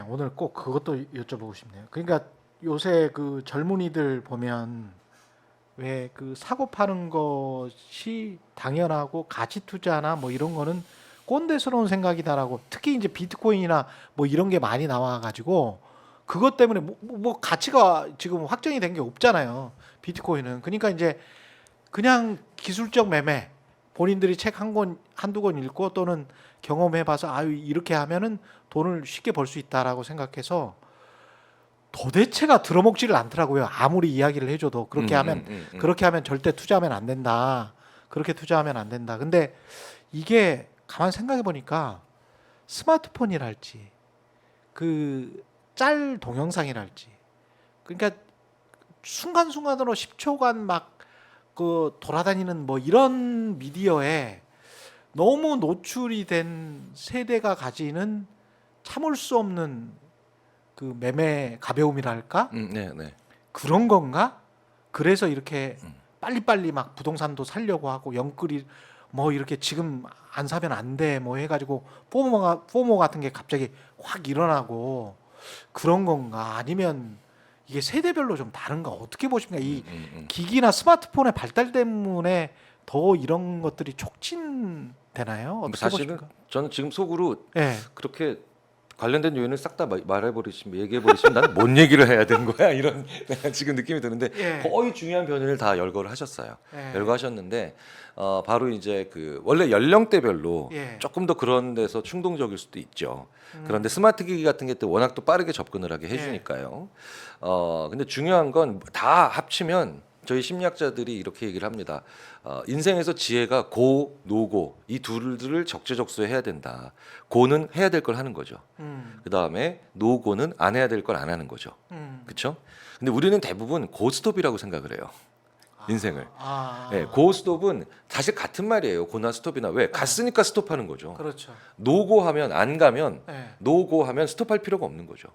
오늘 꼭 그것도 여쭤보고 싶네요. 그러니까 요새 그 젊은이들 보면 왜 그 사고 파는 것이 당연하고 가치 투자나 뭐 이런 거는 꼰대스러운 생각이다라고, 특히 이제 비트코인이나 뭐 이런 게 많이 나와가지고 그것 때문에 뭐 가치가 지금 확정이 된 게 없잖아요. 비트코인은. 그러니까 이제 그냥 기술적 매매, 본인들이 책 한 권, 한두 권 읽고 또는 경험해봐서 아유, 이렇게 하면은 돈을 쉽게 벌 수 있다라고 생각해서 도대체가 들어먹지를 않더라고요. 아무리 이야기를 해줘도 그렇게 하면 절대 투자하면 안 된다. 그렇게 투자하면 안 된다. 근데 이게 가만 생각해 보니까 스마트폰이랄지 그 짤 동영상이랄지, 그러니까 순간순간으로 10초간 막 그 돌아다니는 뭐 이런 미디어에 너무 노출이 된 세대가 가지는 참을 수 없는 그 매매 가벼움이랄까? 네, 네. 그런 건가? 그래서 이렇게 빨리빨리 막 부동산도 살려고 하고 영끌이 뭐 이렇게 지금 안 사면 안 돼 뭐 해가지고 포모 같은 게 갑자기 확 일어나고 그런 건가? 아니면 이게 세대별로 좀 다른가? 어떻게 보십니까? 이 기기나 스마트폰의 발달 때문에 더 이런 것들이 촉진되나요? 어떻게 사실은 보십니까? 저는 지금 속으로 예. 그렇게 관련된 요인을 싹 다 말해버리시면 얘기해버리시면 나는 뭔 얘기를 해야 되는 거야 이런 지금 느낌이 드는데 예. 거의 중요한 변을 다 열거를 하셨어요. 예. 열거하셨는데 바로 이제 그 원래 연령대별로 예. 조금 더 그런 데서 충동적일 수도 있죠. 음. 그런데 스마트 기기 같은 게 또 워낙 또 빠르게 접근을 하게 해주니까요. 근데 중요한 건 다 합치면 저희 심리학자들이 이렇게 얘기를 합니다. 인생에서 지혜가 고, 노고 이 둘을 적재적소에 해야 된다. 고는 해야 될 걸 하는 거죠. 그 다음에 노고는 안 해야 될 걸 안 하는 거죠. 그렇죠? 근데 우리는 대부분 고스톱이라고 생각을 해요. 인생을. 네, 고스톱은 사실 같은 말이에요. 고나 스톱이나 왜 갔으니까 스톱하는 거죠. 그렇죠. 노고하면 안 가면 예. 노고하면 스톱할 필요가 없는 거죠.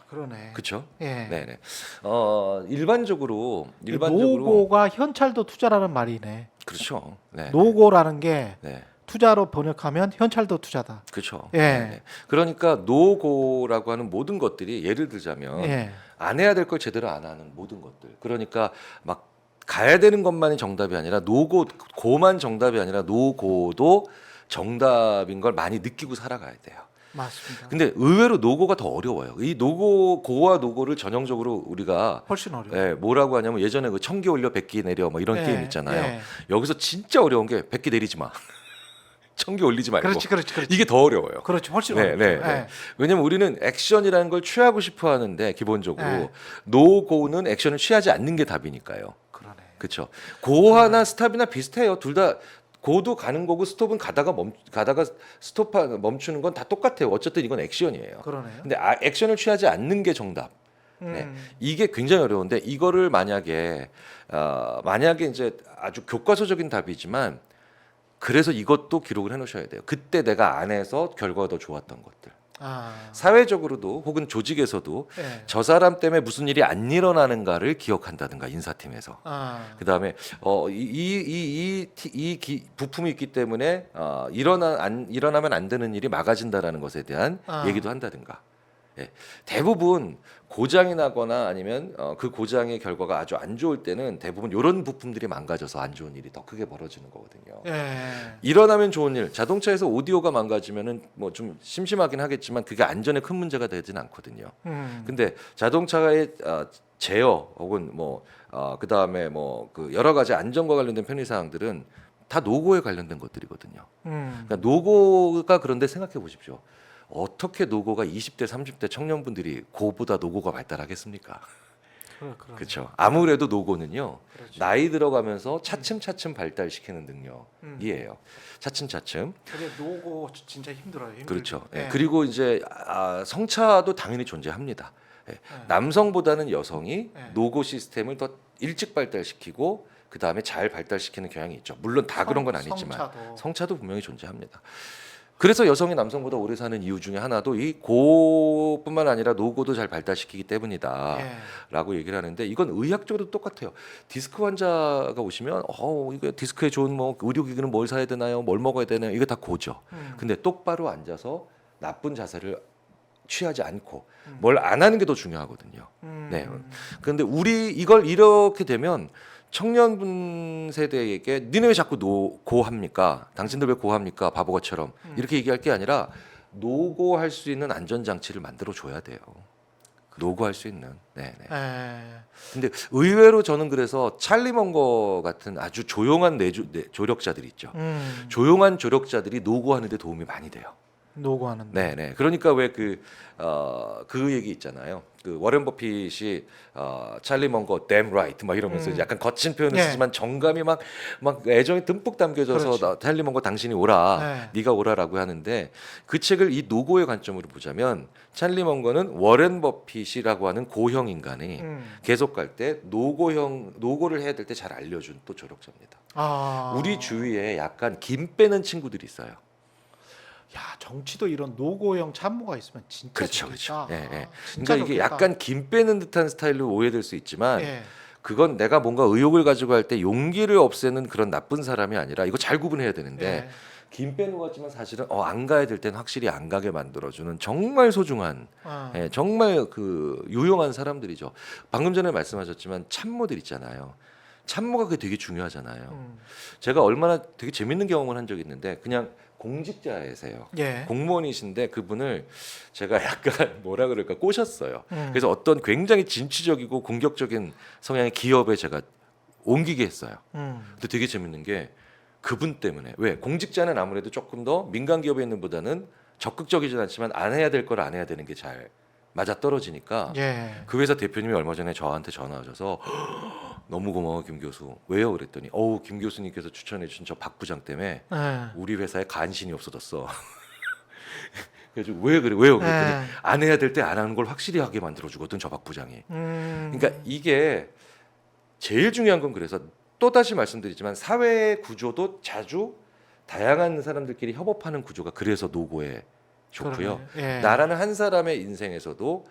그러네. 그렇죠? 예. 네네. 일반적으로 노고가 현찰도 투자라는 말이네. 그렇죠. 네. 노고라는 게 네. 투자로 번역하면 현찰도 투자다. 그렇죠. 예. 네. 그러니까 노고라고 하는 모든 것들이 예를 들자면 예. 안 해야 될 걸 제대로 안 하는 모든 것들. 그러니까 막 가야 되는 것만이 정답이 아니라 고만 정답이 아니라 노고도 정답인 걸 많이 느끼고 살아가야 돼요. 맞습니다. 근데 의외로 노고가 더 어려워요. 이 고와 노고를 전형적으로 우리가 훨씬 어려워. 예, 뭐라고 하냐면 예전에 그 천기 올려 백기 내려 뭐 이런 예, 게임 있잖아요. 예. 여기서 진짜 어려운 게 백기 내리지 마. 천기 올리지 말고. 그렇지. 이게 더 어려워요. 그렇지, 훨씬 네, 어렵죠. 네, 예. 네. 왜냐면 우리는 액션이라는 걸 취하고 싶어 하는데 기본적으로 네. 노고는 액션을 취하지 않는 게 답이니까요. 그러네. 그렇죠. 고하나 스탑이나 비슷해요. 둘 다 고도 가는 거고 스톱은 가다가 멈추는 건 다 똑같아요. 어쨌든 이건 액션이에요. 그러네요. 근데 액션을 취하지 않는 게 정답. 네. 이게 굉장히 어려운데 이거를 만약에 이제 아주 교과서적인 답이지만 그래서 이것도 기록을 해놓으셔야 돼요. 그때 내가 안 해서 결과가 더 좋았던 것들. 사회적으로도 혹은 조직에서도 예. 저 사람 때문에 무슨 일이 안 일어나는가를 기억한다든가 인사팀에서. 그 다음에 부품이 있기 때문에 일어나면 안 되는 일이 막아진다라는 것에 대한 얘기도 한다든가. 예. 대부분 고장이 나거나 아니면 그 고장의 결과가 아주 안 좋을 때는 대부분 이런 부품들이 망가져서 안 좋은 일이 더 크게 벌어지는 거거든요. 예. 일어나면 좋은 일, 자동차에서 오디오가 망가지면은 뭐 좀 심심하긴 하겠지만 그게 안전에 큰 문제가 되진 않거든요. 근데 자동차의 제어 혹은 뭐 그다음에 뭐 그 여러 가지 안전과 관련된 편의 사항들은 다 노고에 관련된 것들이거든요. 그러니까 노고가 그런데 생각해 보십시오. 어떻게 노고가 20대, 30대 청년분들이 고보다 노고가 발달하겠습니까? 그렇죠. 아무래도 노고는요. 그렇죠. 나이 들어가면서 차츰차츰 발달시키는 능력이에요. 차츰차츰. 그게 노고 진짜 힘들어요. 그렇죠. 예. 예. 그리고 이제 성차도 당연히 존재합니다. 예. 남성보다는 여성이 예. 노고 시스템을 더 일찍 발달시키고 그 다음에 잘 발달시키는 경향이 있죠. 물론 다 그런 건 아니지만 성차도 분명히 존재합니다. 그래서 여성이 남성보다 오래 사는 이유 중에 하나도 이 고뿐만 아니라 노고도 잘 발달시키기 때문이다라고 얘기를 하는데 이건 의학적으로 똑같아요. 디스크 환자가 오시면 이거 디스크에 좋은 뭐 의료기기는 뭘 사야 되나요? 뭘 먹어야 되나요? 이거 다 고죠. 근데 똑바로 앉아서 나쁜 자세를 취하지 않고 뭘 안 하는 게 더 중요하거든요. 음. 네. 그런데 우리 이걸 이렇게 되면 청년분 세대에게 니네 왜 자꾸 고합니까? 당신들 왜 고합니까? 바보같처럼 이렇게 얘기할 게 아니라 노고할 수 있는 안전장치를 만들어 줘야 돼요. 노고할 수 있는. 네, 네. 예. 근데 의외로 저는 그래서 찰리 먼거 같은 아주 조용한 조력자들 있죠. 조용한 조력자들이 노고하는 데 도움이 많이 돼요. 노고하는데. 네, 네. 그러니까 왜 그 얘기 있잖아요. 그 워렌 버핏이 찰리 먼거 damn right 막 이러면서 이제 약간 거친 표현을 네. 쓰지만 정감이 막 애정이 듬뿍 담겨져서 그렇지. 찰리 먼거 당신이 오라, 네. 네가 오라라고 하는데 그 책을 이 노고의 관점으로 보자면 찰리 먼거는 워렌 버핏이라고 하는 고형 인간이 계속 갈 때 노고를 해야 될 때 잘 알려준 또 조력자입니다. 아. 우리 주위에 약간 김 빼는 친구들이 있어요. 야, 정치도 이런 노고형 참모가 있으면 진짜 그렇죠, 좋겠다. 그렇죠. 예, 예. 진짜 그러니까 이게 좋겠다. 약간 김 빼는 듯한 스타일로 오해될 수 있지만 예. 그건 내가 뭔가 의욕을 가지고 할 때 용기를 없애는 그런 나쁜 사람이 아니라 이거 잘 구분해야 되는데 예. 김 빼는 것 같지만 사실은 안 가야 될 땐 확실히 안 가게 만들어주는 정말 소중한 아. 예, 정말 그 유용한 사람들이죠. 방금 전에 말씀하셨지만 참모들 있잖아요. 참모가 그게 되게 중요하잖아요. 제가 얼마나 되게 재밌는 경험을 한 적이 있는데 그냥 공직자이세요. 예. 공무원이신데 그분을 제가 약간 뭐라 그럴까 꼬셨어요. 음. 그래서 어떤 굉장히 진취적이고 공격적인 성향의 기업에 제가 옮기게 했어요. 근데 되게 재밌는 게 그분 때문에 왜 공직자는 아무래도 조금 더 민간 기업에 있는 보다는 적극적이진 않지만 안 해야 될 걸 안 해야 되는 게 잘 맞아 떨어지니까 예. 그 회사 대표님이 얼마 전에 저한테 전화하셔서 너무 고마워 김 교수. 왜요? 그랬더니 김 교수님께서 추천해 주신 저 박 부장 때문에 예. 우리 회사에 간신이 없어졌어. 그래서 왜 그래? 왜요? 그랬더니 예. 안 해야 될 때 안 하는 걸 확실히 하게 만들어 주거든 저 박 부장이. 음. 그러니까 이게 제일 중요한 건 그래서 또 다시 말씀드리지만 사회 구조도 자주 다양한 사람들끼리 협업하는 구조가 그래서 노고에 좋고요. 그러네. 예. 나라는 한 사람의 인생에서도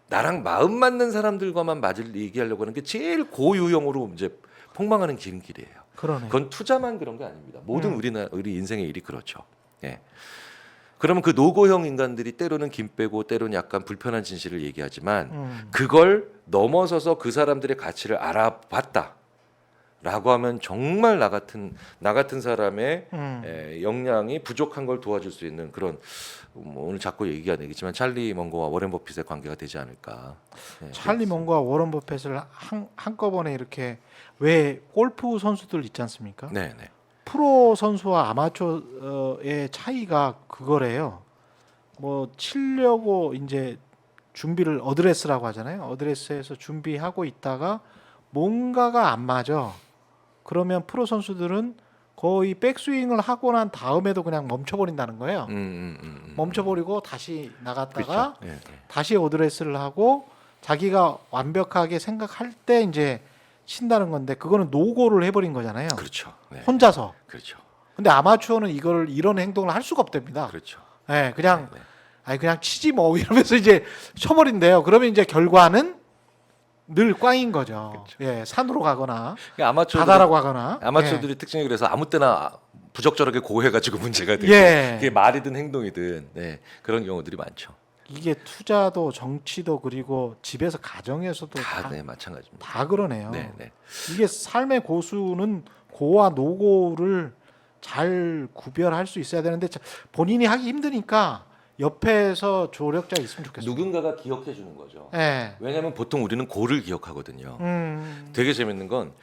나랑 마음 맞는 사람들과만 얘기하려고 하는 게 제일 고유형으로 이제 폭망하는 지름길이에요. 그러네. 그건 투자만 그런 게 아닙니다. 모든 우리 인생의 일이 그렇죠. 예. 그러면 그 노고형 인간들이 때로는 김 빼고 때로는 약간 불편한 진실을 얘기하지만 그걸 넘어서서 그 사람들의 가치를 알아봤다. 라고 하면 정말 나 같은 사람의 역량이 부족한 걸 도와줄 수 있는 그런 오늘 자꾸 얘기가 되겠지만 찰리 먼거와 워렌 버핏의 관계가 되지 않을까. 네, 찰리 먼거와 워런 버핏을 한꺼번에 이렇게 왜 골프 선수들 있지 않습니까? 네, 네. 프로 선수와 아마추어의 차이가 그거래요. 뭐 치려고 이제 준비를 어드레스라고 하잖아요. 어드레스에서 준비하고 있다가 뭔가가 안 맞아. 그러면 프로 선수들은 거의 백스윙을 하고 난 다음에도 그냥 멈춰버린다는 거예요. 멈춰버리고 다시 나갔다가 그렇죠. 예, 예. 다시 어드레스를 하고 자기가 완벽하게 생각할 때 이제 친다는 건데 그거는 노고를 해버린 거잖아요. 그렇죠. 네. 혼자서. 그렇죠. 근데 아마추어는 이런 행동을 할 수가 없답니다. 그렇죠. 네, 그냥 네. 아니 그냥 치지 뭐 이러면서 이제 쳐버린대요. 그러면 이제 결과는 늘 꽝인 거죠. 예, 산으로 가거나 바다라고 하거나. 아마추어들이 특징이 그래서 아무 때나 부적절하게 고해가지고 문제가 되고 예. 그게 말이든 행동이든 네, 그런 경우들이 많죠. 이게 투자도 정치도 그리고 집에서 가정에서도 다 네, 마찬가지입니다. 다 그러네요. 네, 네. 이게 삶의 고수는 고와 노고를 잘 구별할 수 있어야 되는데 본인이 하기 힘드니까 옆에서 조력자 있으면 좋겠어요. 누군가가 기억해 주는 거죠. 예. 왜냐하면 보통 우리는 고를 기억하거든요. 음. 되게 재밌는 건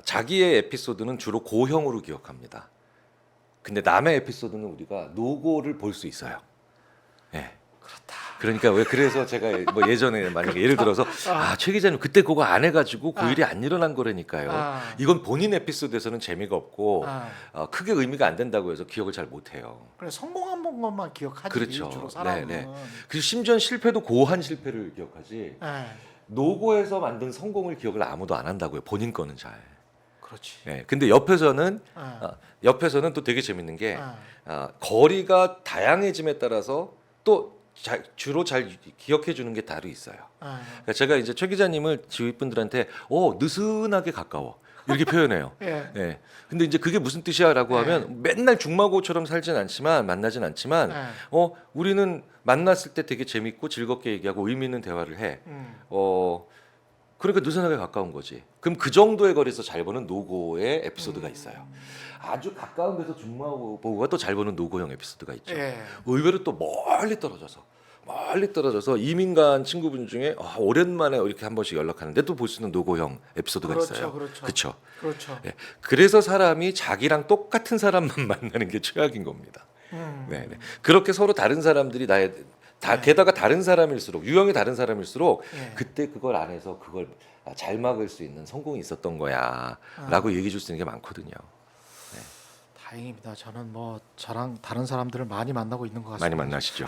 자기의 에피소드는 주로 고형으로 기억합니다. 근데 남의 에피소드는 우리가 노고를 볼 수 있어요. 예. 그렇다. 그러니까 왜 그래서 제가 뭐 예전에 만약에 예를 들어서 최 기자님 그때 그거 안 해가지고 그 일이 안 일어난 거라니까요. 이건 본인 에피소드에서는 재미가 없고 크게 의미가 안 된다고 해서 기억을 잘 못해요. 그래 성공한 것만 기억하지. 그렇죠. 주로 사람은. 네, 네. 그리고 심지어 실패도 고한 실패를 기억하지. 예. 노고에서 만든 성공을 기억을 아무도 안 한다고요. 본인 거는 잘. 그렇지. 네. 근데 옆에서는 예. 또 되게 재밌는 게 예. 거리가 다양해짐에 따라서 또 주로 잘 기억해 주는 게 다르 있어요. 예. 그러니까 제가 이제 최 기자님을 주위 분들한테 느슨하게 가까워. 이렇게 표현해요. 예. 네. 근데 이제 그게 무슨 뜻이야라고 네. 하면 맨날 중마고처럼 살진 않지만 만나진 않지만 예. 우리는 만났을 때 되게 재밌고 즐겁게 얘기하고 의미 있는 대화를 해. 그러니까 느슨하게 가까운 거지. 그럼 그 정도의 거리에서 잘 보는 노고의 에피소드가 있어요. 아주 가까운 데서 중마고가 또 잘 보는 노고형 에피소드가 있죠. 예. 의외로 또 멀리 떨어져서 이민 간 친구분 중에 오랜만에 이렇게 한 번씩 연락하는데 또 볼 수 있는 노고형 에피소드가 그렇죠, 있어요. 그렇죠. 그렇죠. 그렇죠. 예. 그래서 사람이 자기랑 똑같은 사람만 만나는 게 최악인 겁니다. 네, 네. 그렇게 서로 다른 사람들이 네. 게다가 다른 사람일수록 유형이 다른 사람일수록 예. 그때 그걸 안에서 그걸 잘 막을 수 있는 성공이 있었던 거야라고 얘기해 줄 수 있는 게 많거든요. 다행입니다. 저는 뭐 저랑 다른 사람들을 많이 만나고 있는 것 같습니다. 많이 만나시죠.